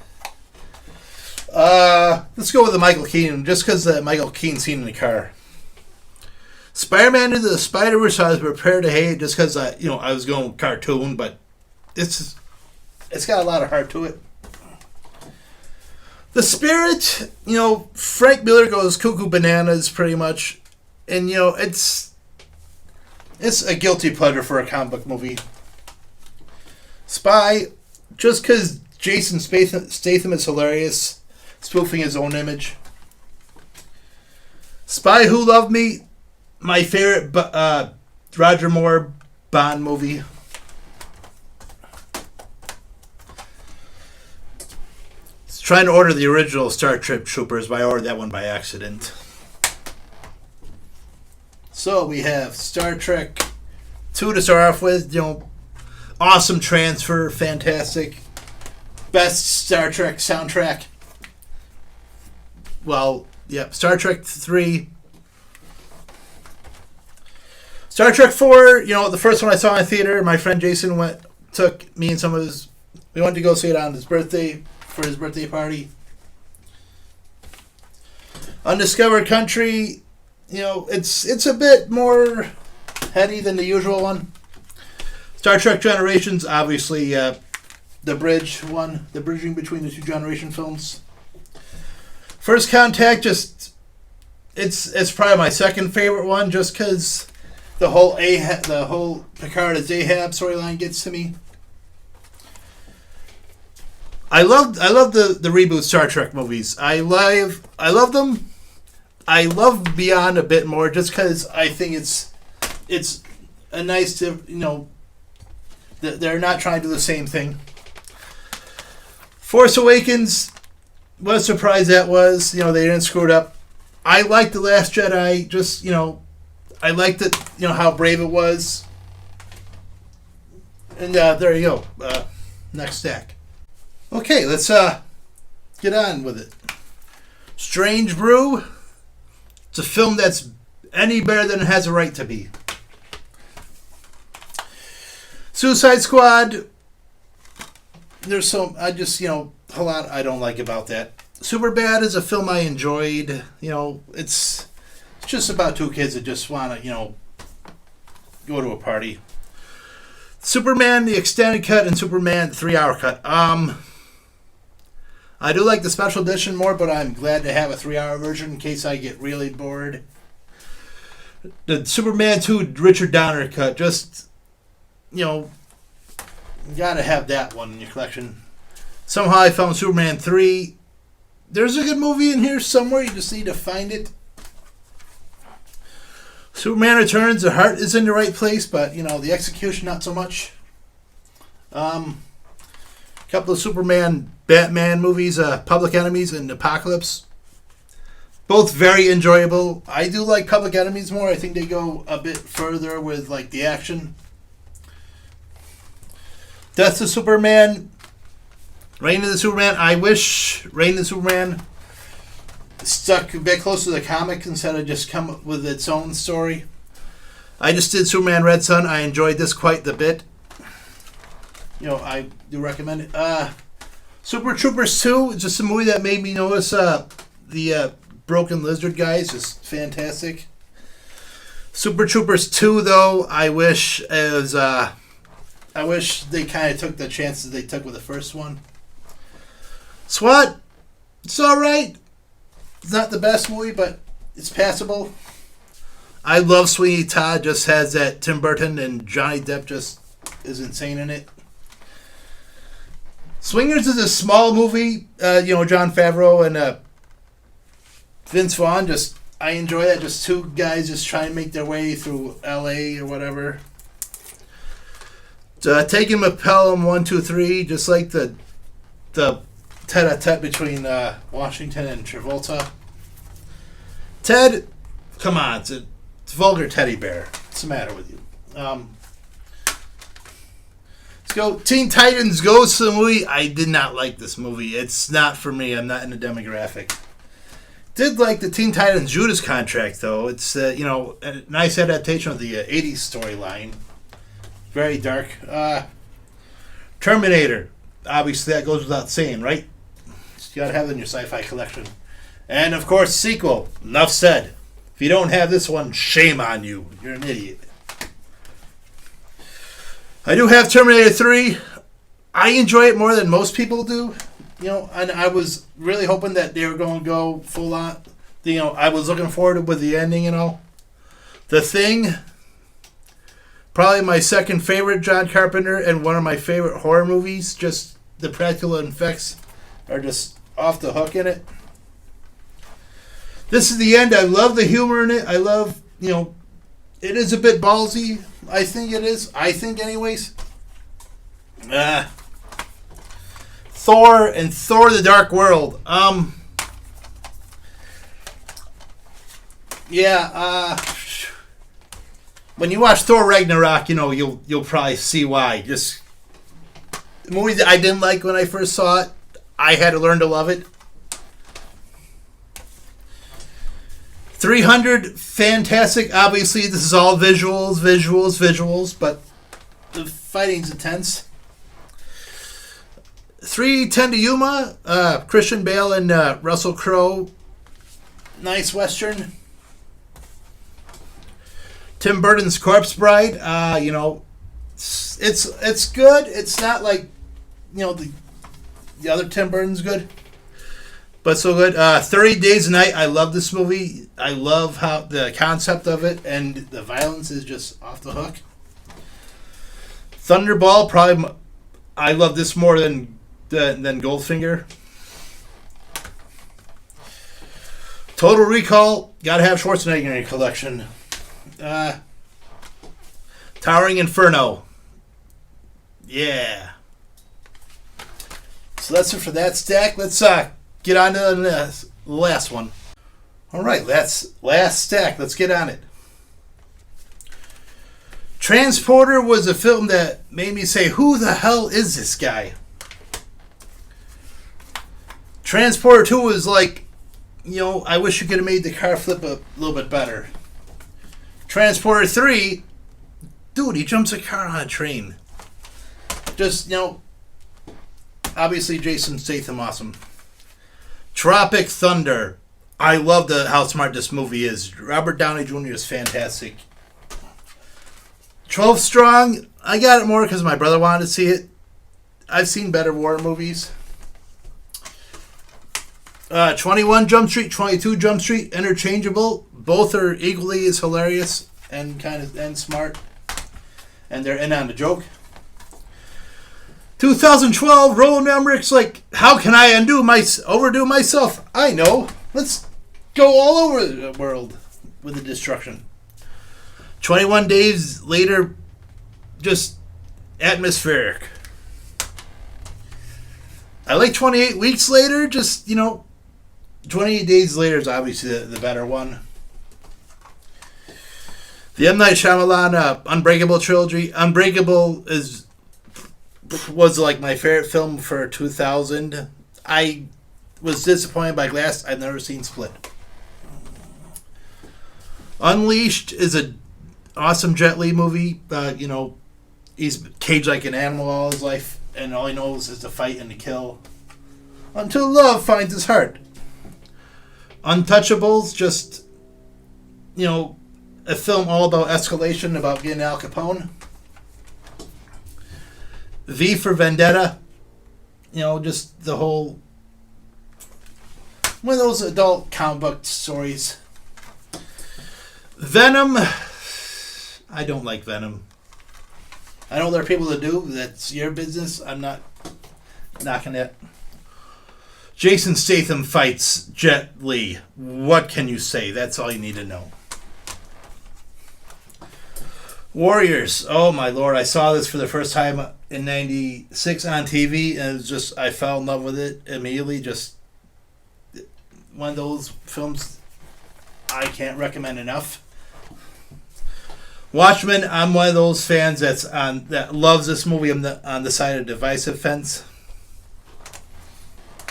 Let's go with the Michael Keaton, just because the Michael Keaton scene in the car. Spider-Man Into the Spider-Verse, I was prepared to hate just because I was going cartoon, but it's got a lot of heart to it. The Spirit, Frank Miller goes cuckoo bananas pretty much, and it's a guilty pleasure for a comic book movie. Spy, just because Jason Statham is hilarious, spoofing his own image. Spy Who Loved Me, my favorite Roger Moore Bond movie. Trying to order the original Star Trek Troopers, but I ordered that one by accident. So we have Star Trek 2 to start off with. Awesome transfer, fantastic. Best Star Trek soundtrack. Well, yeah, Star Trek 3. Star Trek 4, the first one I saw in theater, my friend Jason took me and we went to go see it on his birthday. For his birthday party. Undiscovered Country, it's a bit more heady than the usual one. Star Trek Generations, obviously the bridging between the two generation films. First Contact, it's probably my second favorite one, just because the whole Picard as Ahab storyline gets to me. I love the reboot Star Trek movies. I love them. I love Beyond a bit more just because I think it's a nice they're not trying to do the same thing. Force Awakens, what a surprise that was. They didn't screw it up. I liked The Last Jedi. Just I liked it. How brave it was. And there you go. Next stack. Okay, let's get on with it. Strange Brew. It's a film that's any better than it has a right to be. Suicide Squad. There's a lot I don't like about that. Superbad is a film I enjoyed. It's just about two kids that just want to, go to a party. Superman, the extended cut, and Superman, the 3-hour cut. I do like the special edition more, but I'm glad to have a 3-hour version in case I get really bored. The Superman 2 Richard Donner cut, just, you gotta have that one in your collection. Somehow I found Superman 3. There's a good movie in here somewhere, you just need to find it. Superman Returns, the heart is in the right place, but, the execution not so much. Couple of Superman, Batman movies, Public Enemies and Apocalypse. Both very enjoyable. I do like Public Enemies more. I think they go a bit further with like the action. Death of Superman, Reign of the Superman. I wish Reign of the Superman stuck a bit closer to the comic instead of just come up with its own story. I just did Superman Red Sun. I enjoyed this quite a bit. I do recommend it. Super Troopers 2 is just a movie that made me notice the Broken Lizard guys is fantastic. Super Troopers 2, though, I wish they kind of took the chances they took with the first one. SWAT, it's alright. It's not the best movie, but it's passable. I love Sweeney Todd, just has that Tim Burton and Johnny Depp just is insane in it. Swingers is a small movie. Jon Favreau and Vince Vaughn. I enjoy that. Just two guys just trying to make their way through L.A. or whatever. Taking Pelham 1, 2, 3, just like the tete-a-tete between Washington and Travolta. Ted, come on, it's a vulgar teddy bear. What's the matter with you? Let's go. Teen Titans Goes to the movie. I did not like this movie. It's not for me. I'm not in the demographic. Did like the Teen Titans Judas Contract, though. It's, a nice adaptation of the 80s storyline. Very dark. Terminator. Obviously, that goes without saying, right? You gotta have it in your sci-fi collection. And, of course, sequel. Enough said. If you don't have this one, shame on you. You're an idiot. I do have Terminator 3. I enjoy it more than most people do. And I was really hoping that they were going to go full on. I was looking forward to with the ending and all. The Thing, probably my second favorite John Carpenter and one of my favorite horror movies. Just the practical effects are just off the hook in it. This is the end. I love the humor in it. I love, it is a bit ballsy. I think it is. I think anyways. Thor and Thor the Dark World. When you watch Thor Ragnarok, you'll probably see why. Just the movie that I didn't like when I first saw it, I had to learn to love it. 300, fantastic. Obviously, this is all visuals, but the fighting's intense. 3:10 to Yuma, Christian Bale and Russell Crowe. Nice Western. Tim Burton's Corpse Bride. It's good. It's not like, the other Tim Burton's good. But so good. 30 Days a Night. I love this movie. I love how the concept of it and the violence is just off the hook. Thunderball. Probably, I love this more than Goldfinger. Total Recall. Gotta have Schwarzenegger in your collection. Towering Inferno. Yeah. So that's it for that stack. Let's get on to the last one. All right, last stack. Let's get on it. Transporter was a film that made me say, who the hell is this guy? Transporter 2 was like, I wish you could have made the car flip a little bit better. Transporter 3, dude, he jumps a car on a train. Just, obviously Jason Statham, awesome. Tropic Thunder. I love how smart this movie is. Robert Downey Jr. is fantastic. 12 Strong. I got it more because my brother wanted to see it. I've seen better war movies. 21 Jump Street, 22 Jump Street, interchangeable. Both are equally as hilarious and and smart. And they're in on the joke. 2012 Roland Emmerich's like, how can I overdo myself? I know. Let's go all over the world with the destruction. 21 Days Later, just atmospheric. I like 28 Weeks Later, just, 28 Days Later is obviously the better one. The M. Night Shyamalan Unbreakable trilogy. Unbreakable was like my favorite film for 2000. I was disappointed by Glass. I've never seen Split. Unleashed is an awesome Jet Li movie. He's caged like an animal all his life, and all he knows is to fight and to kill until love finds his heart. Untouchables, just, a film all about escalation, about getting Al Capone. V for Vendetta, just the whole, one of those adult comic book stories. Venom, I don't like Venom. I know there are people that do. That's your business. I'm not knocking it. Jason Statham fights Jet Li. What can you say? That's all you need to know. Warriors. Oh my lord. I saw this for the first time in 96 on TV, and it was just, I fell in love with it immediately. Just one of those films I can't recommend enough. Watchmen, I'm one of those fans that loves this movie on the side of divisive fence.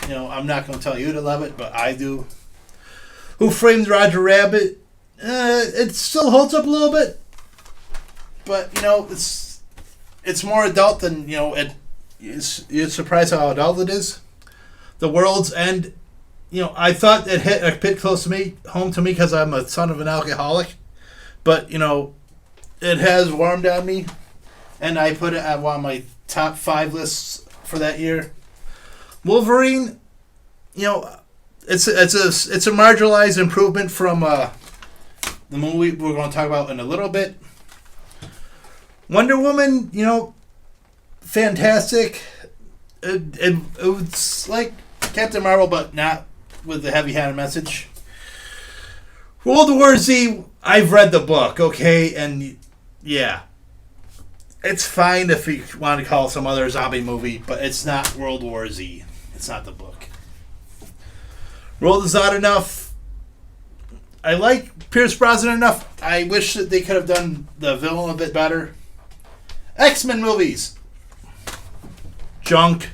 I'm not going to tell you to love it, but I do. Who Framed Roger Rabbit? It still holds up a little bit, but it's more adult than you're surprised how adult it is. The World's End. I thought it hit a bit close to home to me because I'm a son of an alcoholic, but it has warmed on me, and I put it at one of my top 5 lists for that year. Wolverine, it's a marginalized improvement from the movie we're going to talk about in a little bit. Wonder Woman, fantastic. It's like Captain Marvel, but not with the heavy-handed message. World War Z, I've read the book, okay, and yeah, it's fine if you want to call it some other zombie movie, but it's not World War Z. It's not the book. World Is Not Enough. I like Pierce Brosnan enough. I wish that they could have done the villain a bit better. X-Men movies. Junk.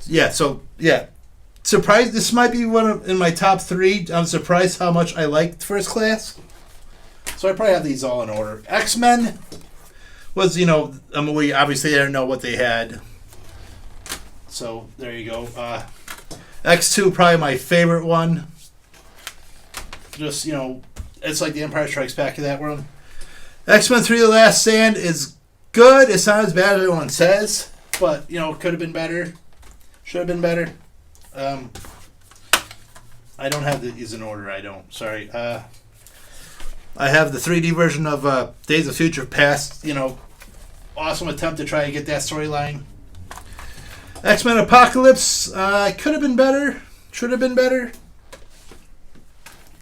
Yeah, surprised. This might be in my top 3. I'm surprised how much I liked First Class. So I probably have these all in order. X-Men was, a movie. Obviously, I didn't know what they had. So there you go. X2, probably my favorite one. Just, it's like The Empire Strikes Back in that world. X-Men 3: The Last Stand is good. It's not as bad as everyone says, but, could have been better. Should have been better. I don't have these in order. I don't. Sorry. I have the 3D version of Days of Future Past. Awesome attempt to try to get that storyline. X-Men Apocalypse could have been better. Should have been better.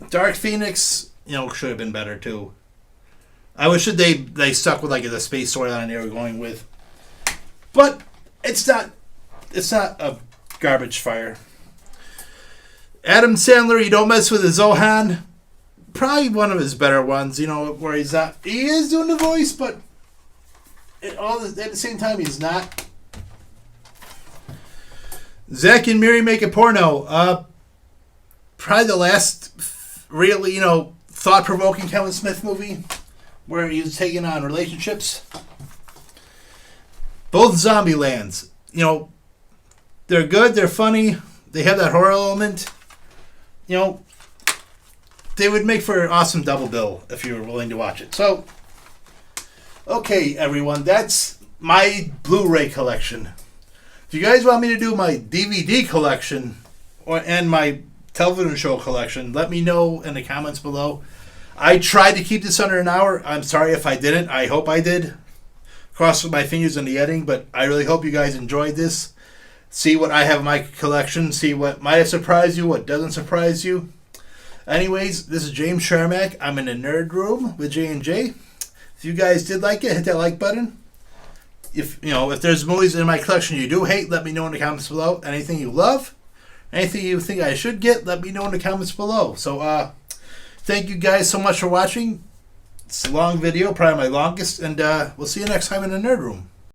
Dark Phoenix, should have been better too. I wish that they stuck with the space storyline they were going with. But it's not a garbage fire. Adam Sandler, You Don't Mess with the Zohan. Probably one of his better ones, where he is doing the voice, but at the same time he's not. Zack and Miri Make a Porno. Probably the last really, thought-provoking Kevin Smith movie where he was taking on relationships. Both Zombielands. They're good, they're funny, they have that horror element. They would make for an awesome double bill if you were willing to watch it. So, okay, everyone, that's my Blu Ray collection. If you guys want me to do my DVD collection and my television show collection, let me know in the comments below. I tried to keep this under an hour. I'm sorry if I didn't. I hope I did. Cross my fingers in the editing, but I really hope you guys enjoyed this. See what I have in my collection. See what might have surprised you, what doesn't surprise you. Anyways, this is James Sharmack. I'm in the Nerd Room with J&J. If you guys did like it, hit that like button. If there's movies in my collection you do hate, let me know in the comments below. Anything you love, Anything you think I should get, let me know in the comments below. So, thank you guys so much for watching. It's a long video, probably my longest, and we'll see you next time in the Nerd Room.